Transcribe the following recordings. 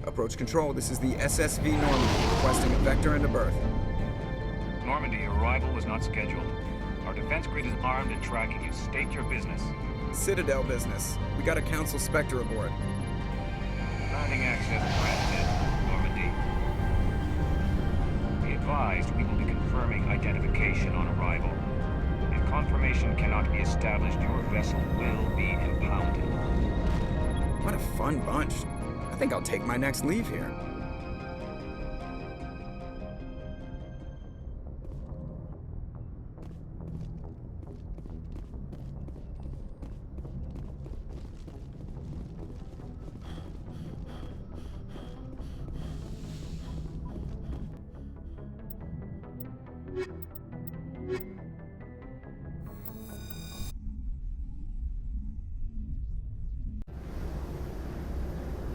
Approach control, this is the SSV Normandy, requesting a vector into berth. Normandy, your arrival was not scheduled. Our defense grid is armed and tracking you. State your business. Citadel business. We got a Council Spectre aboard. Landing access granted, Normandy. Be advised, we will be confirming identification on arrival. If confirmation cannot be established, your vessel will be impounded. What a fun bunch. I think I'll take my next leave here.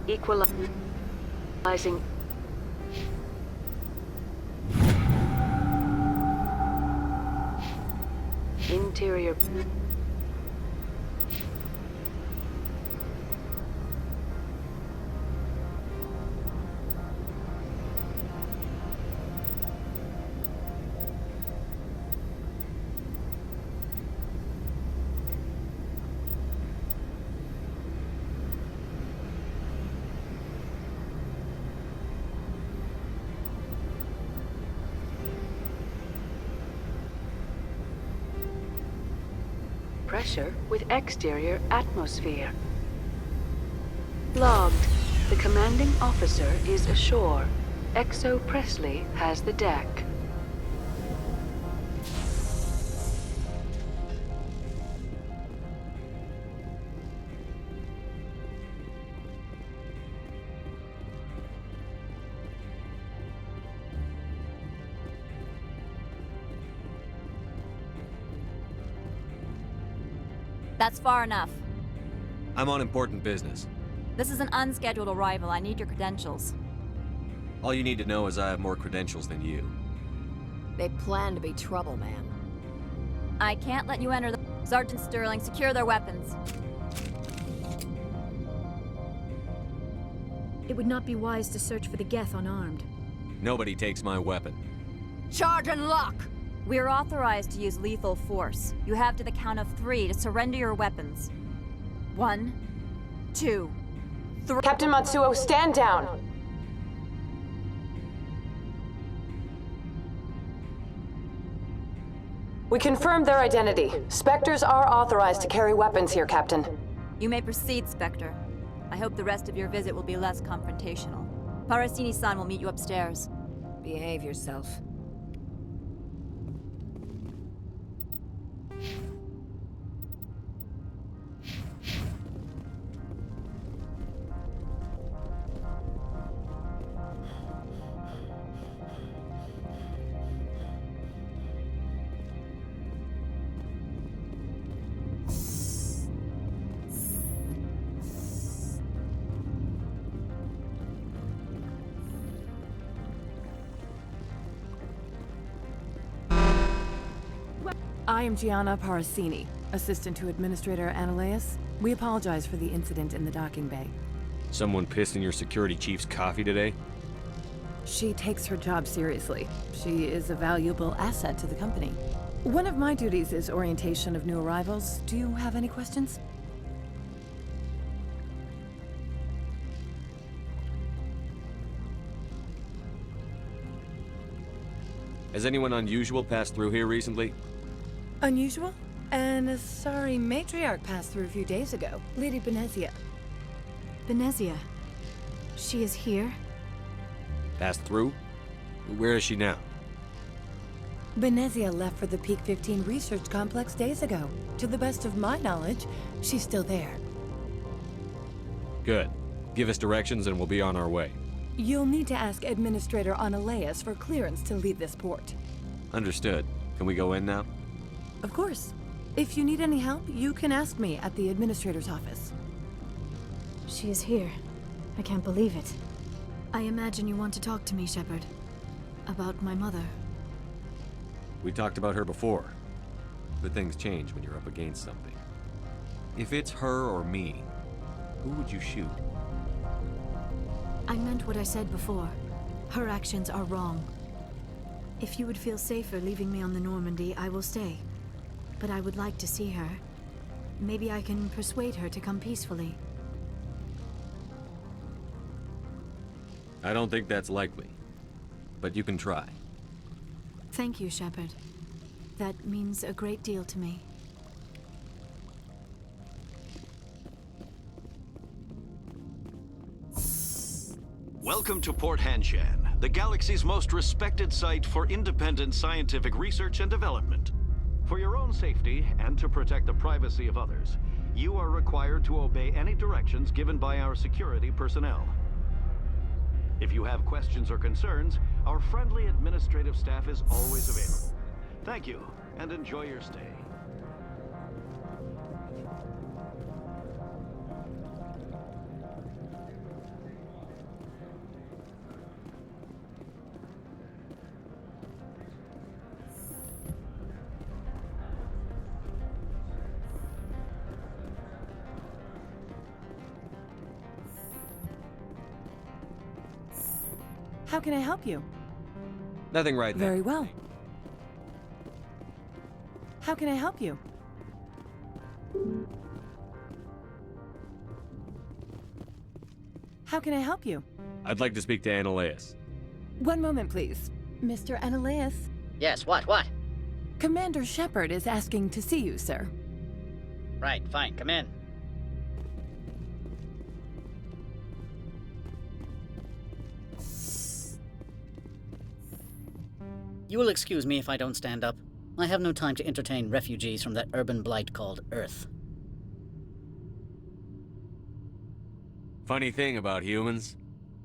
Equalizing. Interior. Pressure with exterior atmosphere. Logged. The commanding officer is ashore. Exo Presley has the deck. That's far enough. I'm on important business. This is an unscheduled arrival. I need your credentials. All you need to know is I have more credentials than you. They plan to be trouble, man. I can't let you enter the... Sergeant Sterling, secure their weapons. It would not be wise to search for the Geth unarmed. Nobody takes my weapon. Charge and lock! We are authorized to use lethal force. You have to the count of 3 to surrender your weapons. 1, 2, 3... Captain Matsuo, stand down! We confirmed their identity. Spectres are authorized to carry weapons here, Captain. You may proceed, Spectre. I hope the rest of your visit will be less confrontational. Parasini-san will meet you upstairs. Behave yourself. I am Gianna Parasini, assistant to Administrator Analeas. We apologize for the incident in the docking bay. Someone pissed in your security chief's coffee today? She takes her job seriously. She is a valuable asset to the company. One of my duties is orientation of new arrivals. Do you have any questions? Has anyone unusual passed through here recently? Unusual? An Asari matriarch passed through a few days ago. Lady Benezia. Benezia. She is here? Passed through? Where is she now? Benezia left for the Peak 15 research complex days ago. To the best of my knowledge, she's still there. Good. Give us directions and we'll be on our way. You'll need to ask Administrator Analeas for clearance to leave this port. Understood. Can we go in now? Of course. If you need any help, you can ask me at the Administrator's office. She is here. I can't believe it. I imagine you want to talk to me, Shepard. About my mother. We talked about her before. But things change when you're up against something. If it's her or me, who would you shoot? I meant what I said before. Her actions are wrong. If you would feel safer leaving me on the Normandy, I will stay. But I would like to see her. Maybe I can persuade her to come peacefully. I don't think that's likely. But you can try. Thank you, Shepard. That means a great deal to me. Welcome to Port Hanshan, the galaxy's most respected site for independent scientific research and development. For your own safety and to protect the privacy of others, you are required to obey any directions given by our security personnel. If you have questions or concerns, our friendly administrative staff is always available. Thank you, and enjoy your stay. How can I help you? Nothing right now. Very well. How can I help you? How can I help you? I'd like to speak to Annaleus. One moment, please. Mr. Annaleus? Yes, what? Commander Shepard is asking to see you, sir. Right, fine, come in. You will excuse me if I don't stand up. I have no time to entertain refugees from that urban blight called Earth. Funny thing about humans,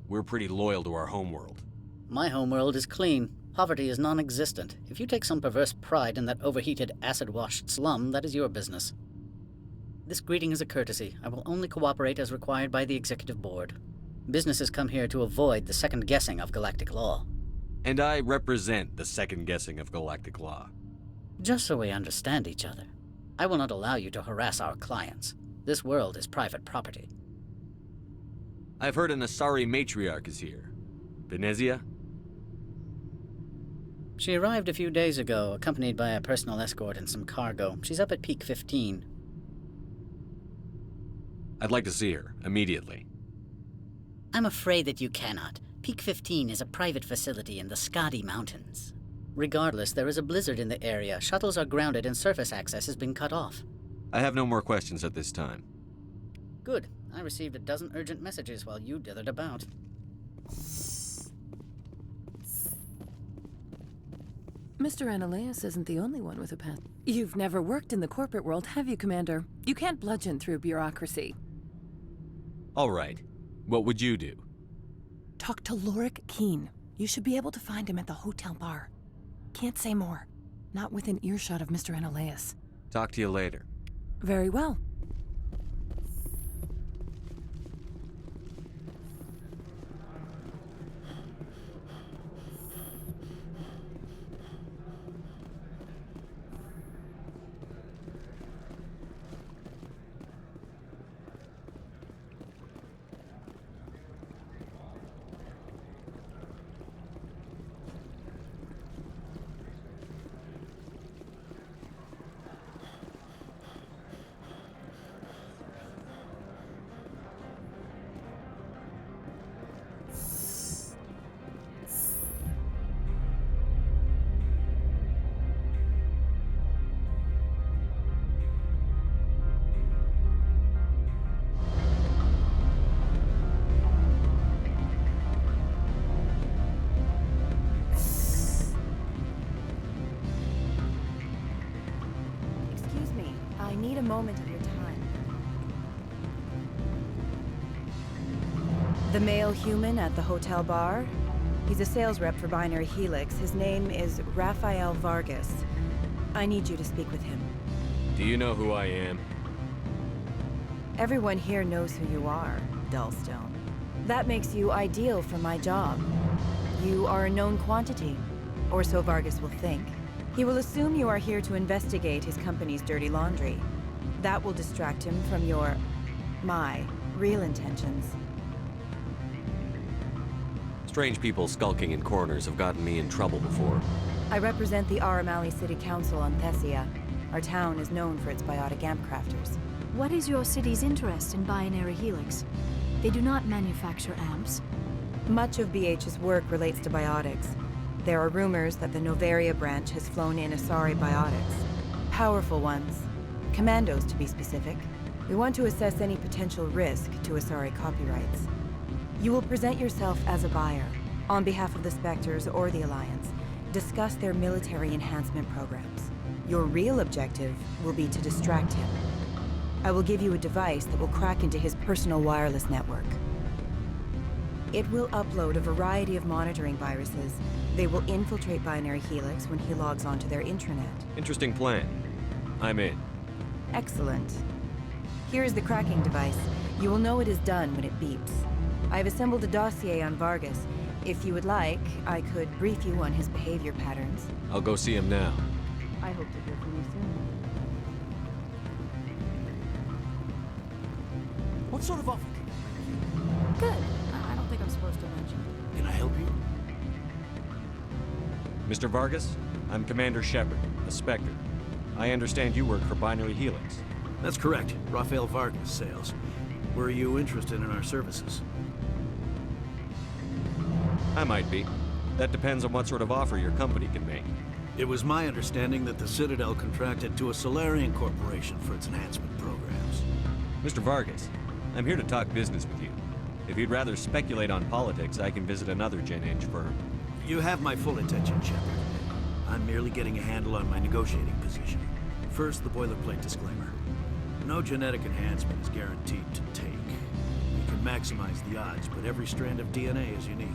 we're pretty loyal to our homeworld. My homeworld is clean. Poverty is non-existent. If you take some perverse pride in that overheated, acid-washed slum, that is your business. This greeting is a courtesy. I will only cooperate as required by the Executive Board. Businesses come here to avoid the second-guessing of galactic law. And I represent the second-guessing of galactic law. Just so we understand each other, I will not allow you to harass our clients. This world is private property. I've heard an Asari matriarch is here. Venezia? She arrived a few days ago, accompanied by a personal escort and some cargo. She's up at Peak 15. I'd like to see her, immediately. I'm afraid that you cannot. Peak 15 is a private facility in the Skadi Mountains. Regardless, there is a blizzard in the area. Shuttles are grounded and surface access has been cut off. I have no more questions at this time. Good. I received a dozen urgent messages while you dithered about. Mr. Annaleus isn't the only one with a past. You've never worked in the corporate world, have you, Commander? You can't bludgeon through bureaucracy. All right. What would you do? Talk to Lorik Keen. You should be able to find him at the hotel bar. Can't say more. Not within earshot of Mr. Annaleus. Talk to you later. Very well. Moment of your time. The male human at the hotel bar? He's a sales rep for Binary Helix. His name is Rafael Vargas. I need you to speak with him. Do you know who I am? Everyone here knows who you are, Dullstone. That makes you ideal for my job. You are a known quantity, or so Vargas will think. He will assume you are here to investigate his company's dirty laundry. That will distract him from my real intentions. Strange people skulking in corners have gotten me in trouble before. I represent the Aramali City Council on Thessia. Our town is known for its biotic amp crafters. What is your city's interest in Binary Helix? They do not manufacture amps. Much of BH's work relates to biotics. There are rumors that the Novaria branch has flown in Asari biotics. Powerful ones. Commandos, to be specific. We want to assess any potential risk to Asari copyrights. You will present yourself as a buyer, on behalf of the Spectres or the Alliance. Discuss their military enhancement programs. Your real objective will be to distract him. I will give you a device that will crack into his personal wireless network. It will upload a variety of monitoring viruses. They will infiltrate Binary Helix when he logs onto their intranet. Interesting plan. I'm in. Excellent. Here is the cracking device. You will know it is done when it beeps. I have assembled a dossier on Vargas. If you would like, I could brief you on his behavior patterns. I'll go see him now. I hope to hear from you soon. What sort of offer can I make you? Good. I don't think I'm supposed to mention. Can I help you? Mr. Vargas, I'm Commander Shepard, a Spectre. I understand you work for Binary Helix. That's correct. Rafael Vargas, sales. Were you interested in our services? I might be. That depends on what sort of offer your company can make. It was my understanding that the Citadel contracted to a Solarian corporation for its enhancement programs. Mr. Vargas, I'm here to talk business with you. If you'd rather speculate on politics, I can visit another Gen Eng firm. You have my full attention, Shepard. I'm merely getting a handle on my negotiating position. First, the boilerplate disclaimer. No genetic enhancement is guaranteed to take. We can maximize the odds, but every strand of DNA is unique.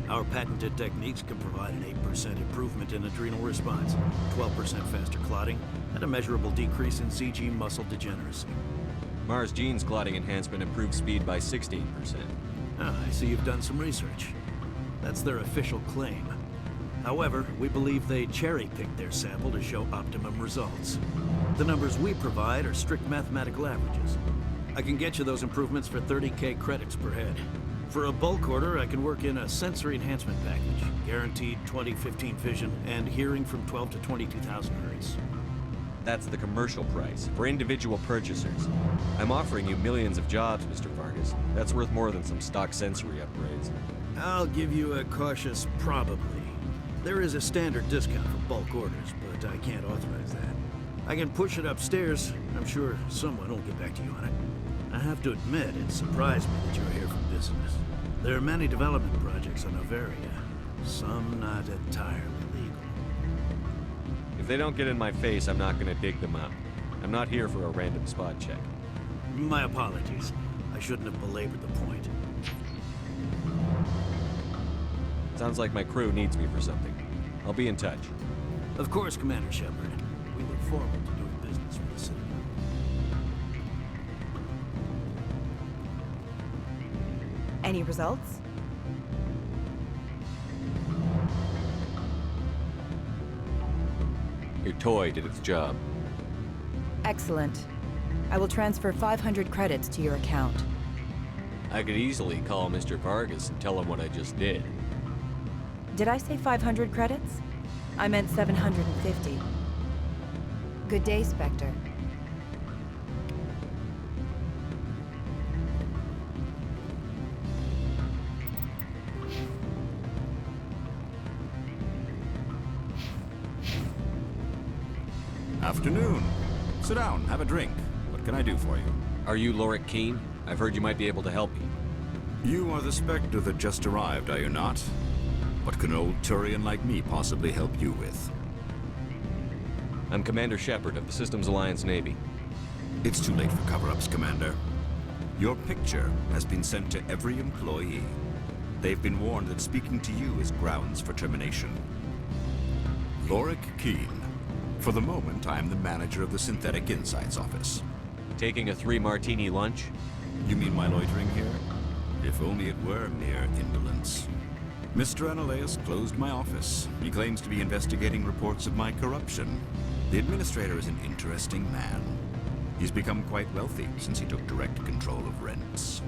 Our patented techniques can provide an 8% improvement in adrenal response, 12% faster clotting, and a measurable decrease in CG muscle degeneracy. Mars Gene's clotting enhancement improves speed by 16%. Ah, I see you've done some research. That's their official claim. However, we believe they cherry-picked their sample to show optimum results. The numbers we provide are strict mathematical averages. I can get you those improvements for 30K credits per head. For a bulk order, I can work in a sensory enhancement package, guaranteed 20/15 vision, and hearing from 12 to 22,000 hertz. That's the commercial price, for individual purchasers. I'm offering you millions of jobs, Mr. Vargas. That's worth more than some stock sensory upgrades. I'll give you a cautious probably. There is a standard discount for bulk orders, but I can't authorize that. I can push it upstairs. I'm sure someone will get back to you on it. I have to admit, it surprised me that you're here for business. There are many development projects on Novaria, some not entirely legal. If they don't get in my face, I'm not gonna dig them up. I'm not here for a random spot check. My apologies. I shouldn't have belabored the point. Sounds like my crew needs me for something. I'll be in touch. Of course, Commander Shepard. We look forward to doing business with the Citadel. Any results? Your toy did its job. Excellent. I will transfer 500 credits to your account. I could easily call Mr. Vargas and tell him what I just did. Did I say 500 credits? I meant 750. Good day, Spectre. Afternoon. Sit down, have a drink. What can I do for you? Are you Lorik Keene? I've heard you might be able to help me. You are the Spectre that just arrived, are you not? What can an old Turian like me possibly help you with? I'm Commander Shepard of the Systems Alliance Navy. It's too late for cover-ups, Commander. Your picture has been sent to every employee. They've been warned that speaking to you is grounds for termination. Lorik Keene. For the moment, I am the manager of the Synthetic Insights Office. Taking a 3-martini lunch? You mean my loitering here? If only it were mere indolence. Mr. Analeus closed my office. He claims to be investigating reports of my corruption. The administrator is an interesting man. He's become quite wealthy since he took direct control of rents.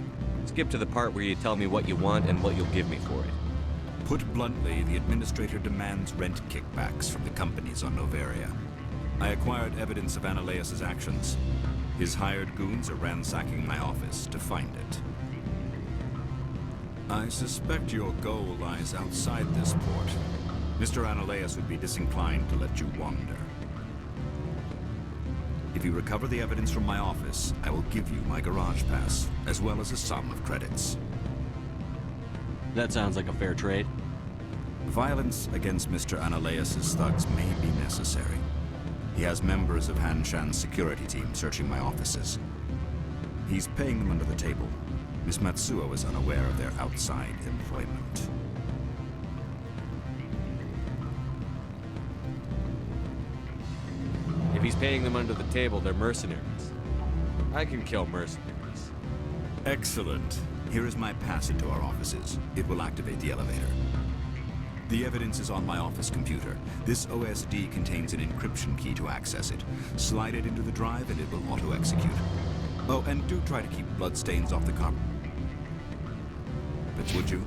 Skip to the part where you tell me what you want and what you'll give me for it. Put bluntly, the administrator demands rent kickbacks from the companies on Noveria. I acquired evidence of Ananias' actions. His hired goons are ransacking my office to find it. I suspect your goal lies outside this port. Mr. Ananias would be disinclined to let you wander. If you recover the evidence from my office, I will give you my garage pass, as well as a sum of credits. That sounds like a fair trade. Violence against Mr. Ananias' thugs may be necessary. He has members of Hanshan's security team searching my offices. He's paying them under the table. Miss Matsuo is unaware of their outside employment. If he's paying them under the table, they're mercenaries. I can kill mercenaries. Excellent. Here is my pass into our offices. It will activate the elevator. The evidence is on my office computer. This OSD contains an encryption key to access it. Slide it into the drive and it will auto-execute. Oh, and do try to keep bloodstains off the carpet, would you?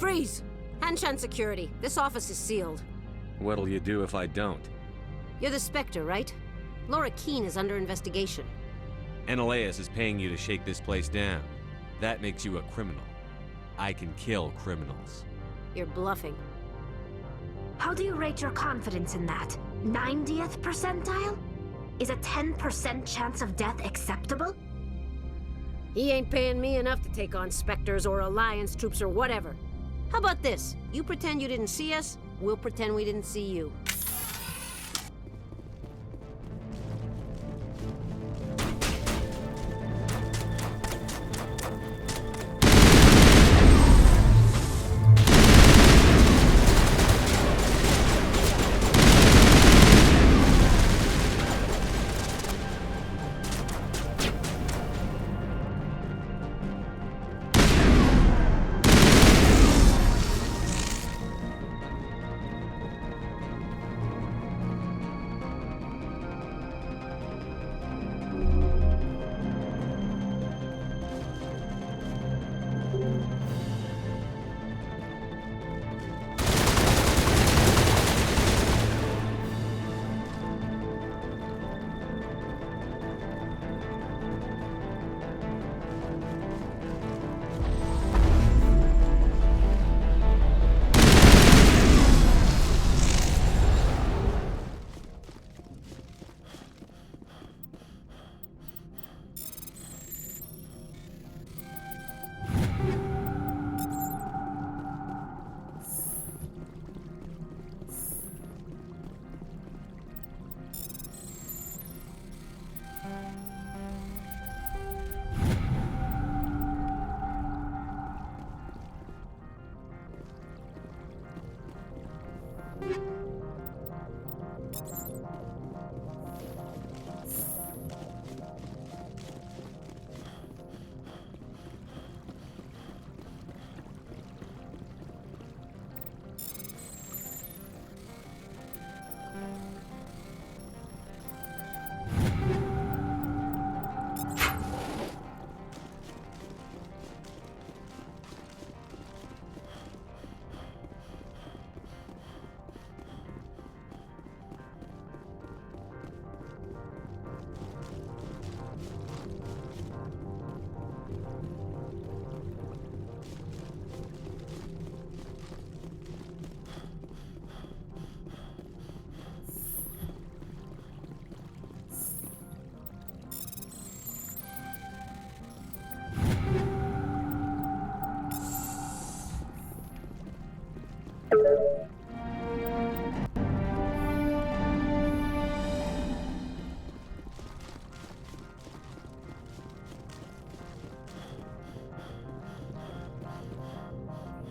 Freeze! Hanshan Security. This office is sealed. What'll you do if I don't? You're the Spectre, right? Laura Keene is under investigation. Ananias is paying you to shake this place down. That makes you a criminal. I can kill criminals. You're bluffing. How do you rate your confidence in that? 90th percentile? Is a 10% chance of death acceptable? He ain't paying me enough to take on Spectres or Alliance troops or whatever. How about this? You pretend you didn't see us, we'll pretend we didn't see you.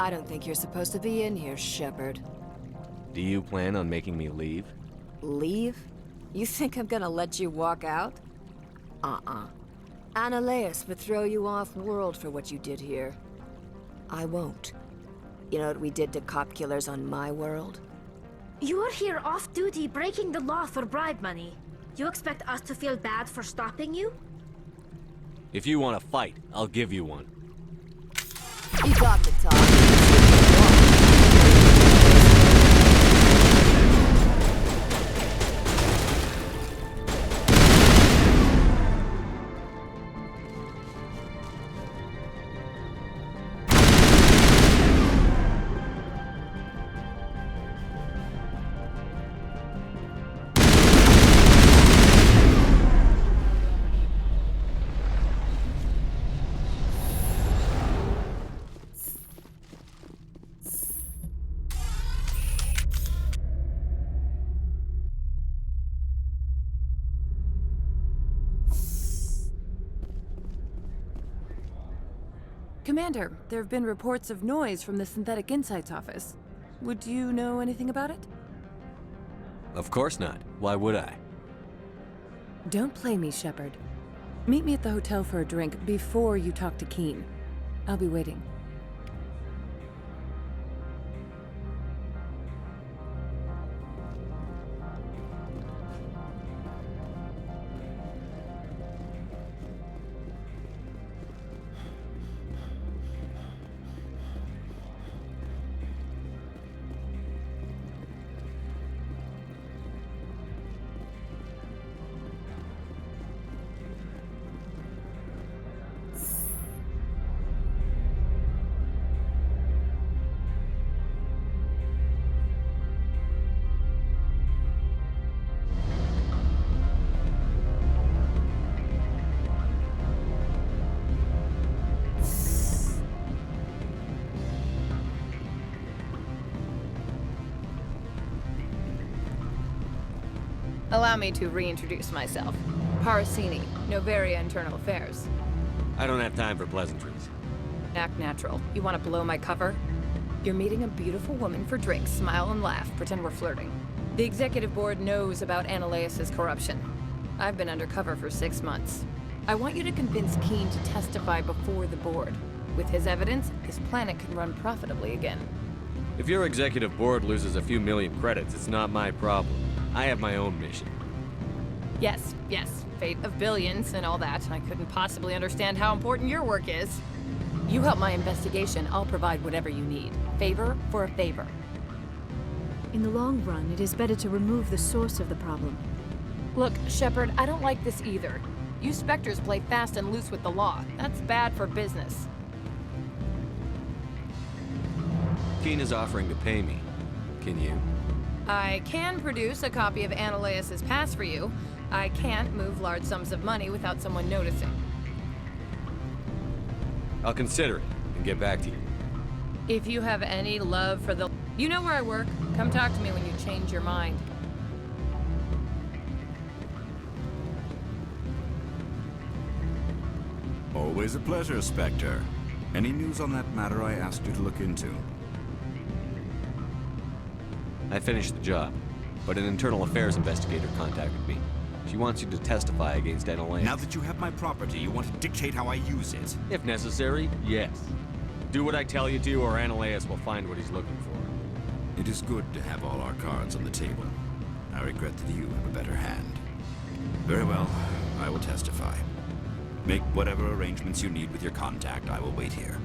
I don't think you're supposed to be in here, Shepard. Do you plan on making me leave? Leave? You think I'm gonna let you walk out? Analeus would throw you off-world for what you did here. I won't. You know what we did to cop killers on my world? You're here off-duty breaking the law for bribe money. You expect us to feel bad for stopping you? If you want to fight, I'll give you one. You got the talk. Commander, there have been reports of noise from the Synthetic Insights office. Would you know anything about it? Of course not. Why would I? Don't play me, Shepard. Meet me at the hotel for a drink before you talk to Keen. I'll be waiting. Allow me to reintroduce myself. Parasini, Noveria Internal Affairs. I don't have time for pleasantries. Act natural. You want to blow my cover? You're meeting a beautiful woman for drinks, smile and laugh, pretend we're flirting. The executive board knows about Analeus' corruption. I've been undercover for 6 months. I want you to convince Keen to testify before the board. With his evidence, this planet can run profitably again. If your executive board loses a few million credits, it's not my problem. I have my own mission. Yes, fate of billions and all that. I couldn't possibly understand how important your work is. You help my investigation, I'll provide whatever you need. Favor for a favor. In the long run, it is better to remove the source of the problem. Look, Shepard, I don't like this either. You Spectres play fast and loose with the law. That's bad for business. Keen is offering to pay me. Can you? I can produce a copy of Analeus' pass for you. I can't move large sums of money without someone noticing. I'll consider it and get back to you. If you have any love for the... You know where I work. Come talk to me when you change your mind. Always a pleasure, Spectre. Any news on that matter I asked you to look into? I finished the job, but an internal affairs investigator contacted me. She wants you to testify against Analeus. Now that you have my property, you want to dictate how I use it? If necessary, yes. Do what I tell you to, or Analeus will find what he's looking for. It is good to have all our cards on the table. I regret that you have a better hand. Very well, I will testify. Make whatever arrangements you need with your contact. I will wait here.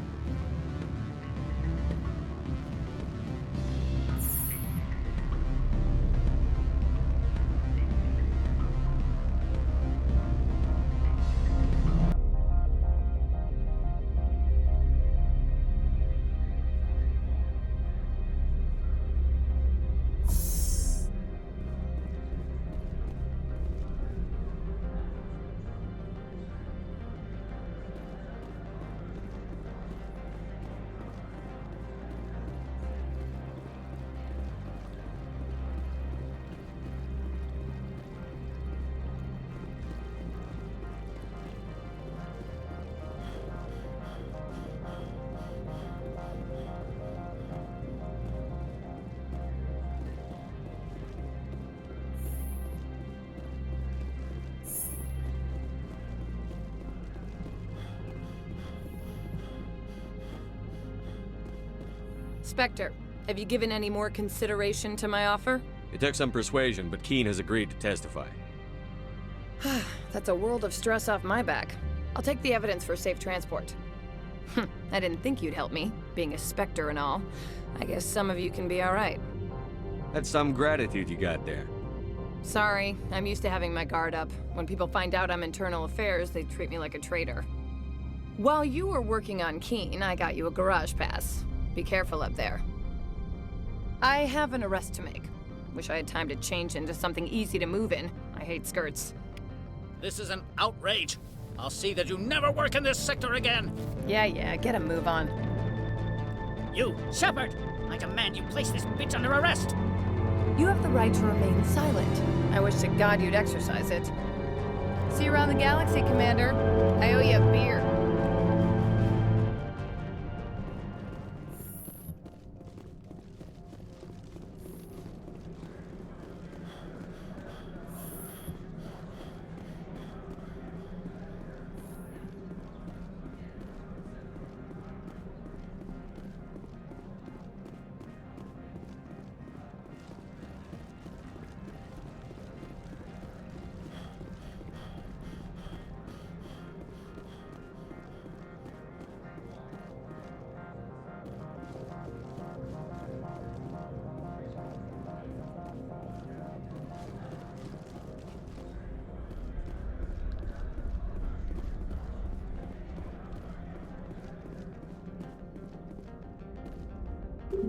Spectre, have you given any more consideration to my offer? It took some persuasion, but Keene has agreed to testify. That's a world of stress off my back. I'll take the evidence for safe transport. I didn't think you'd help me, being a Spectre and all. I guess some of you can be alright. That's some gratitude you got there. Sorry, I'm used to having my guard up. When people find out I'm internal affairs, they treat me like a traitor. While you were working on Keene, I got you a garage pass. Be careful up there. I have an arrest to make. Wish I had time to change into something easy to move in. I hate skirts. This is an outrage. I'll see that you never work in this sector again. Yeah, get a move on. You, Shepard! I demand you place this bitch under arrest! You have the right to remain silent. I wish to God you'd exercise it. See you around the galaxy, Commander. I owe you a beer.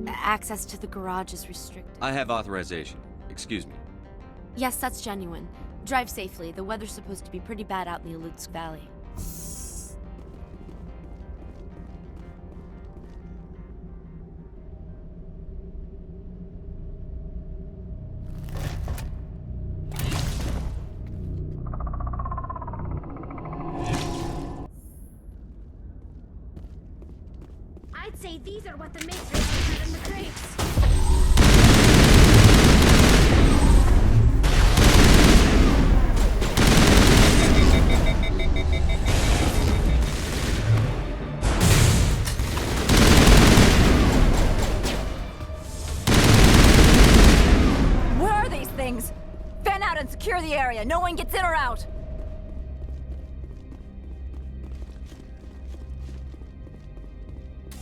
Access to the garage is restricted. I have authorization. Excuse me. Yes, that's genuine. Drive safely. The weather's supposed to be pretty bad out in the Alutsk Valley. I'd say these are what the matrix had in the crates. Where are these things? Fan out and secure the area. No one gets in or out.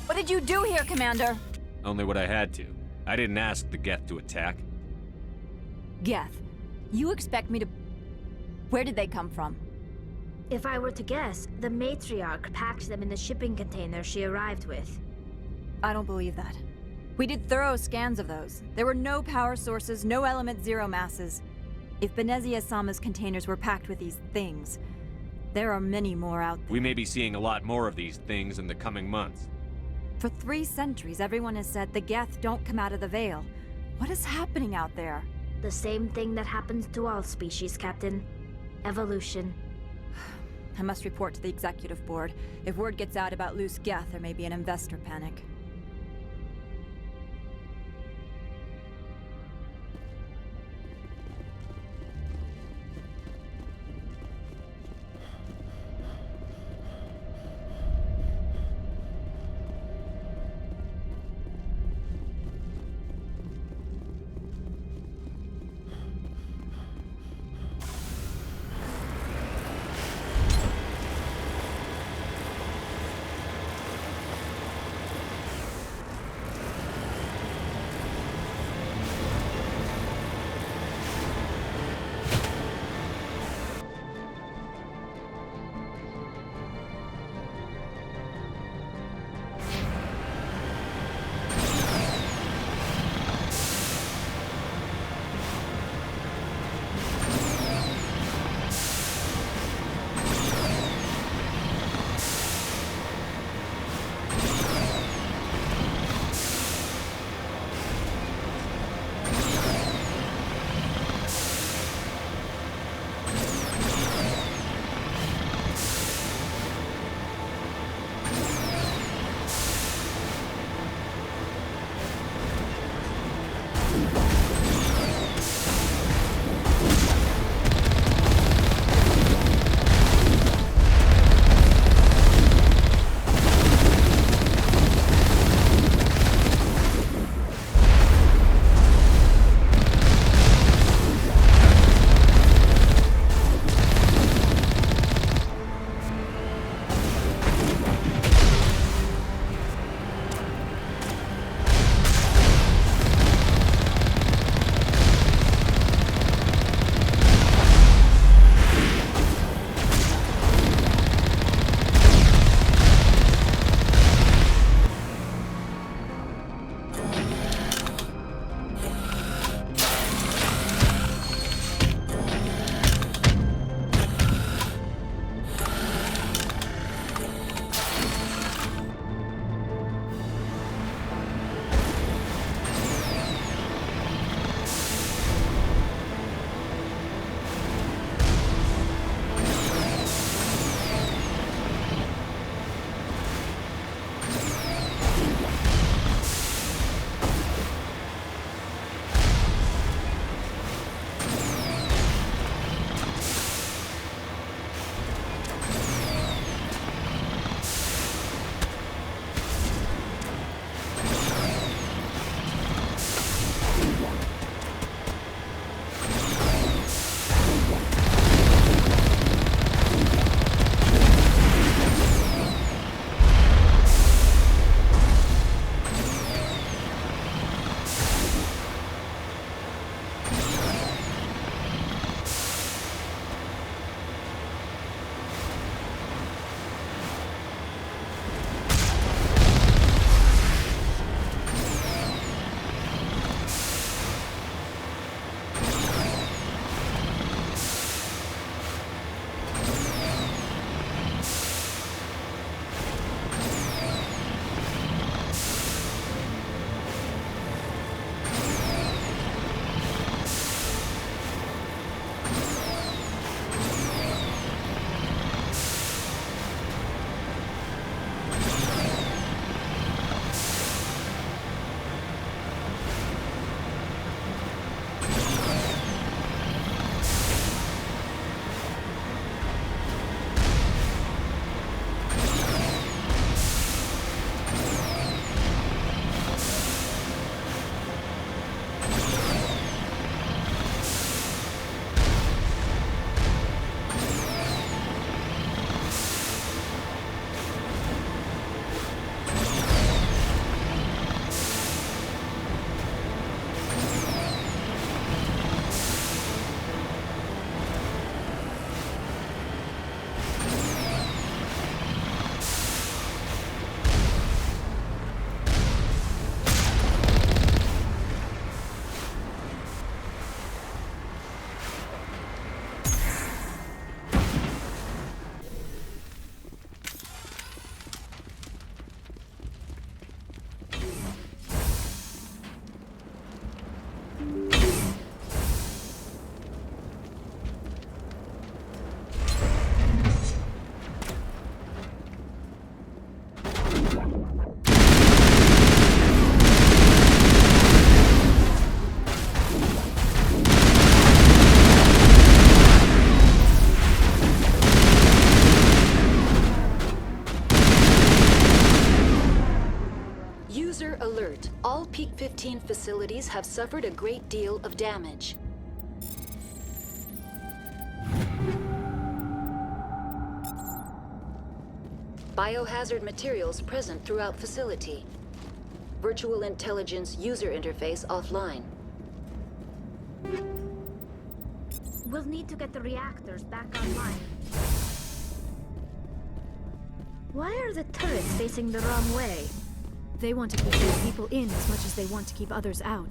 What did you do here, Commander? Only what I had to. I didn't ask the Geth to attack. Geth, you expect me to... Where did they come from? If I were to guess, the matriarch packed them in the shipping container she arrived with. I don't believe that. We did thorough scans of those. There were no power sources, no element zero masses. If Benezia Sama's containers were packed with these things, there are many more out there. We may be seeing a lot more of these things in the coming months. For 3 centuries, everyone has said the Geth don't come out of the Veil. What is happening out there? The same thing that happens to all species, Captain. Evolution. I must report to the Executive Board. If word gets out about loose Geth, there may be an investor panic. Plant 15 facilities have suffered a great deal of damage. Biohazard materials present throughout facility. Virtual intelligence user interface offline. We'll need to get the reactors back online. Why are the turrets facing the wrong way? They want to keep their people in as much as they want to keep others out.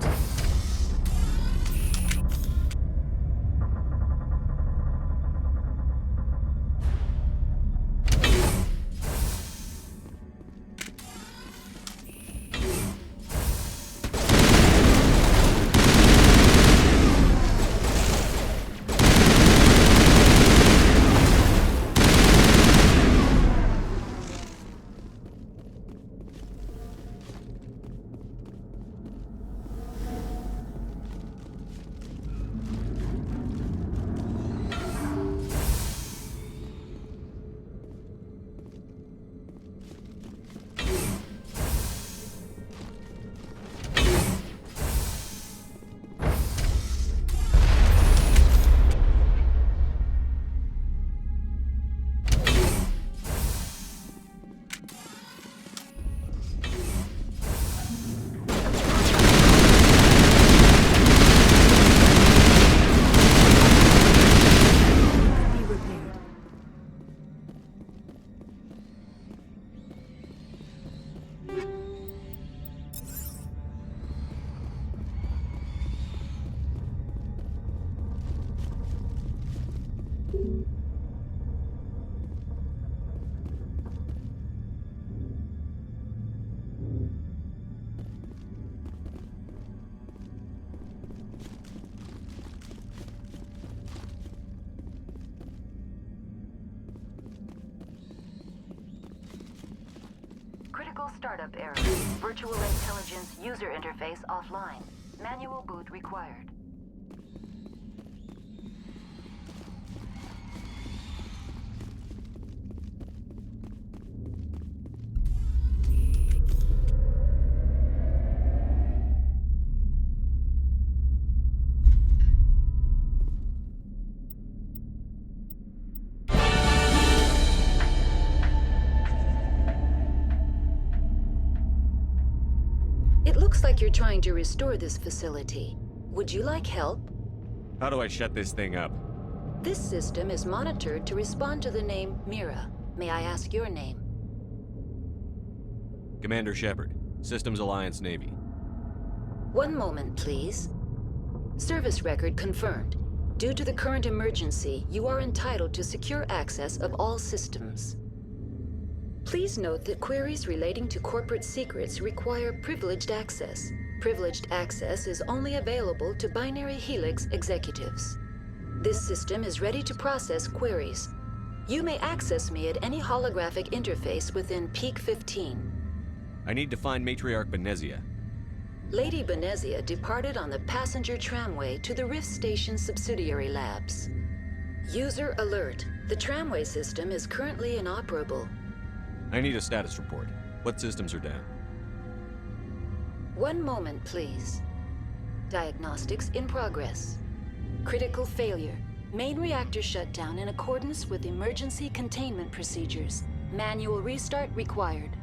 Critical startup error. Virtual intelligence user interface offline. Manual boot required. It looks like you're trying to restore this facility. Would you like help? How do I shut this thing up? This system is monitored to respond to the name Mira. May I ask your name? Commander Shepard, Systems Alliance Navy. One moment, please. Service record confirmed. Due to the current emergency, you are entitled to secure access of all systems. Please note that queries relating to corporate secrets require privileged access. Privileged access is only available to Binary Helix executives. This system is ready to process queries. You may access me at any holographic interface within Peak 15. I need to find Matriarch Benezia. Lady Benezia departed on the passenger tramway to the Rift Station subsidiary labs. User alert. The tramway system is currently inoperable. I need a status report. What systems are down? One moment, please. Diagnostics in progress. Critical failure. Main reactor shut down in accordance with emergency containment procedures. Manual restart required.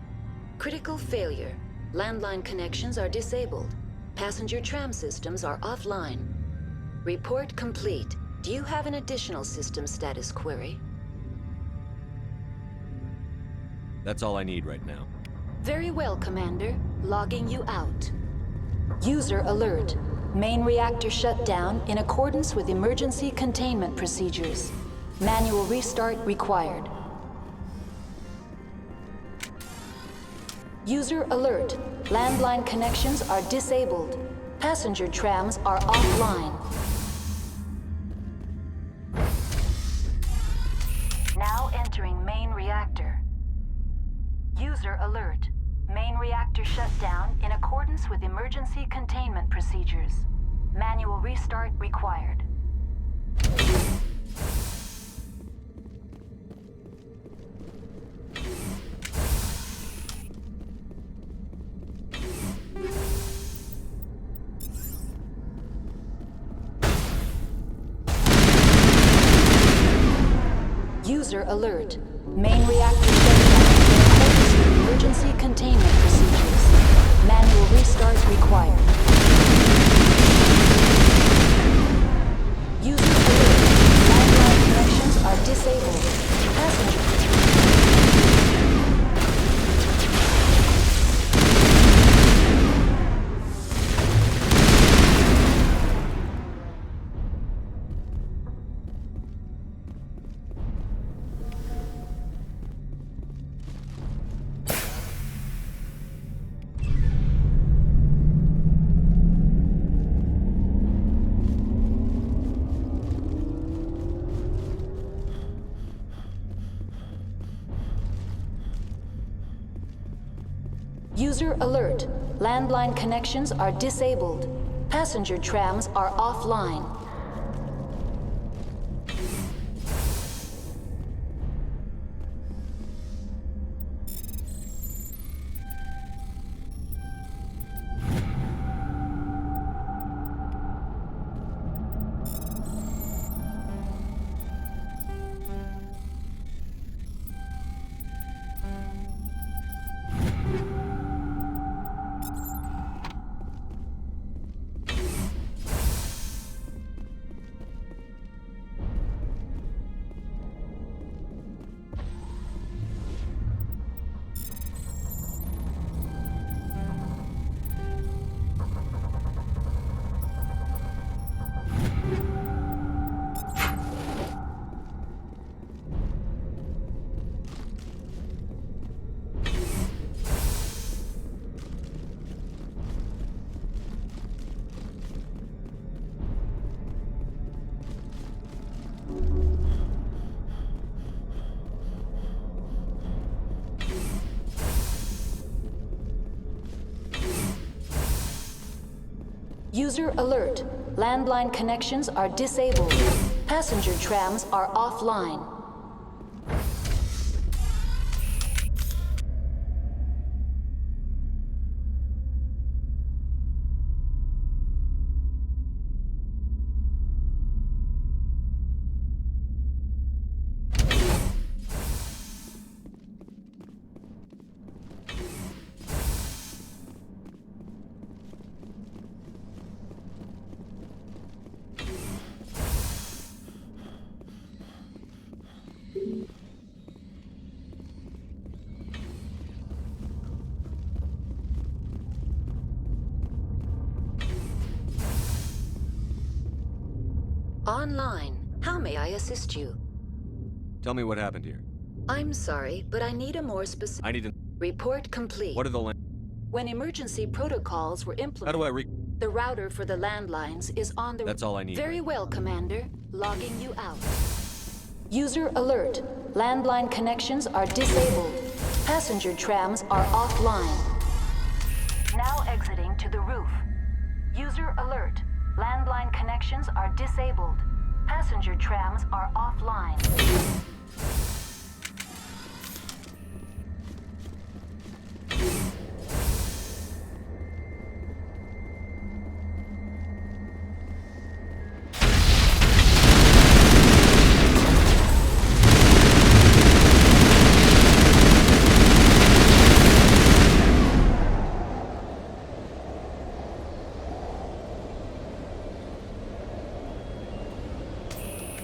Critical failure. Landline connections are disabled. Passenger tram systems are offline. Report complete. Do you have an additional system status query? That's all I need right now. Very well, Commander. Logging you out. User alert. Main reactor shut down in accordance with emergency containment procedures. Manual restart required. User alert. Landline connections are disabled. Passenger trams are offline. Now entering main reactor. User alert. Main reactor shut down in accordance with emergency containment procedures. Manual restart required. User alert. Main reactor shutdown. Emergency containment procedures. Manual restart required. User alert. Landline connections are disabled. Passenger. User alert. Landline connections are disabled. Passenger trams are offline. User alert. Landline connections are disabled. Passenger trams are offline. Online. How may I assist you? Tell me what happened here. I'm sorry, but I need a more specific... I need to... Report complete. What are the... When emergency protocols were implemented... How do I The router for the landlines is on the... That's all I need. Very well, Commander. Logging you out. User alert. Landline connections are disabled. Passenger trams are offline. Now exiting to the roof. User alert. Landline connections are disabled. Passenger trams are offline.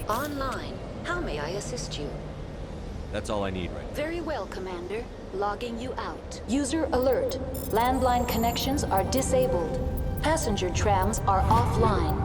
Online. How may I assist you? That's all I need right now. Very well, Commander. Logging you out. User alert. Landline connections are disabled. Passenger trams are offline.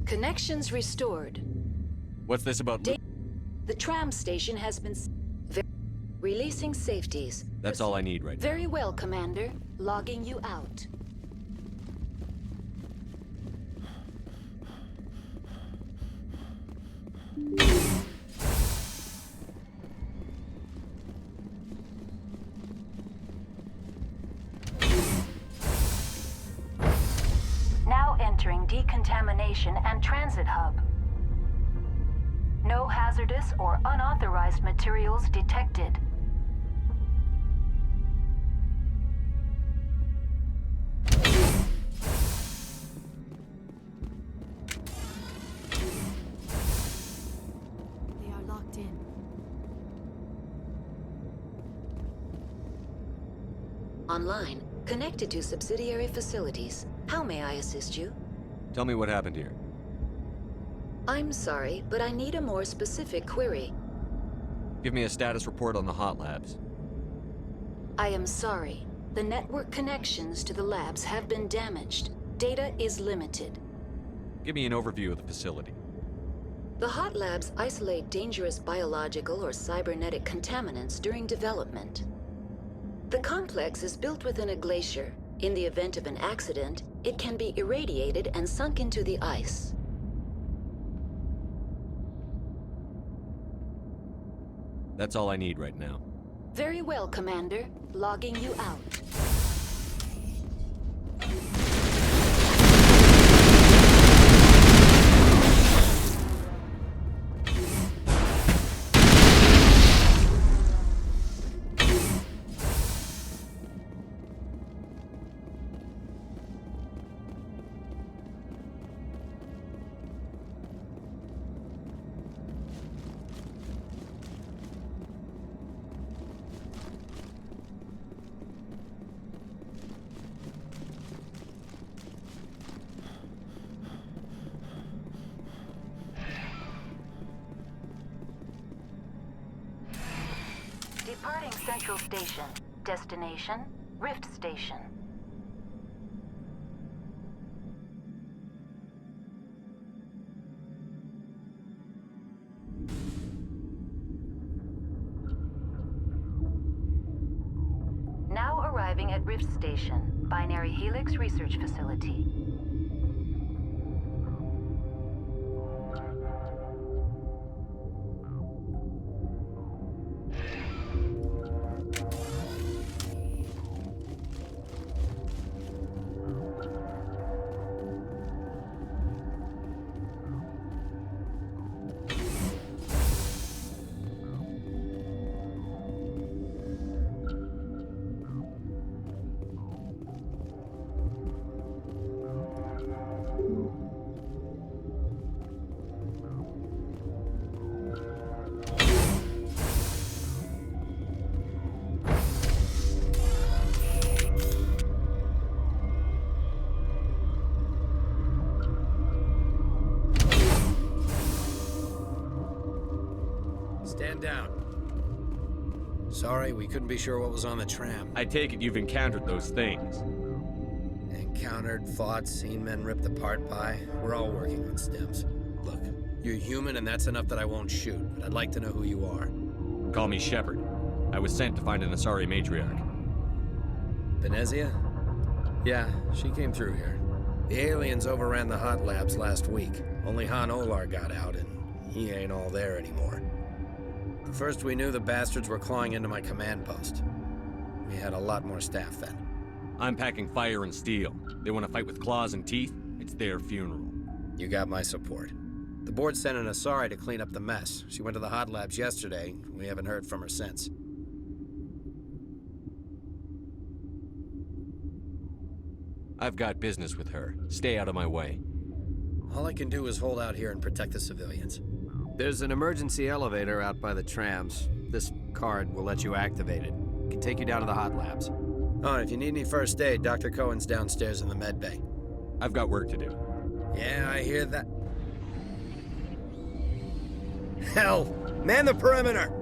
Connections restored. What's this about? The tram station has been... Releasing safeties. That's all I need right now. Very well, Commander. Logging you out. Now entering decontamination and transit hub. No hazardous or unauthorized materials detected. They are locked in. Online. Connected to subsidiary facilities. How may I assist you? Tell me what happened here. I'm sorry, but I need a more specific query. Give me a status report on the hot labs. I am sorry. The network connections to the labs have been damaged. Data is limited. Give me an overview of the facility. The hot labs isolate dangerous biological or cybernetic contaminants during development. The complex is built within a glacier. In the event of an accident, it can be irradiated and sunk into the ice. That's all I need right now. Very well, Commander. Logging you out. Departing Central Station. Destination, Rift Station. Now arriving at Rift Station, Binary Helix Research Facility. Stand down. Sorry, we couldn't be sure what was on the tram. I take it you've encountered those things. Encountered, fought, seen men ripped apart by. We're all working on stems. Look, you're human and that's enough that I won't shoot, but I'd like to know who you are. Call me Shepard. I was sent to find an Asari matriarch. Benezia? Yeah, she came through here. The aliens overran the hot labs last week. Only Han Olar got out, and he ain't all there anymore. First we knew the bastards were clawing into my command post. We had a lot more staff then. I'm packing fire and steel. They want to fight with claws and teeth? It's their funeral. You got my support. The board sent an Asari to clean up the mess. She went to the hot labs yesterday. We haven't heard from her since. I've got business with her. Stay out of my way. All I can do is hold out here and protect the civilians. There's an emergency elevator out by the trams. This card will let you activate it. It can take you down to the hot labs. Oh, and if you need any first aid, Dr. Cohen's downstairs in the med bay. I've got work to do. Yeah, I hear that. Hell! Man the perimeter!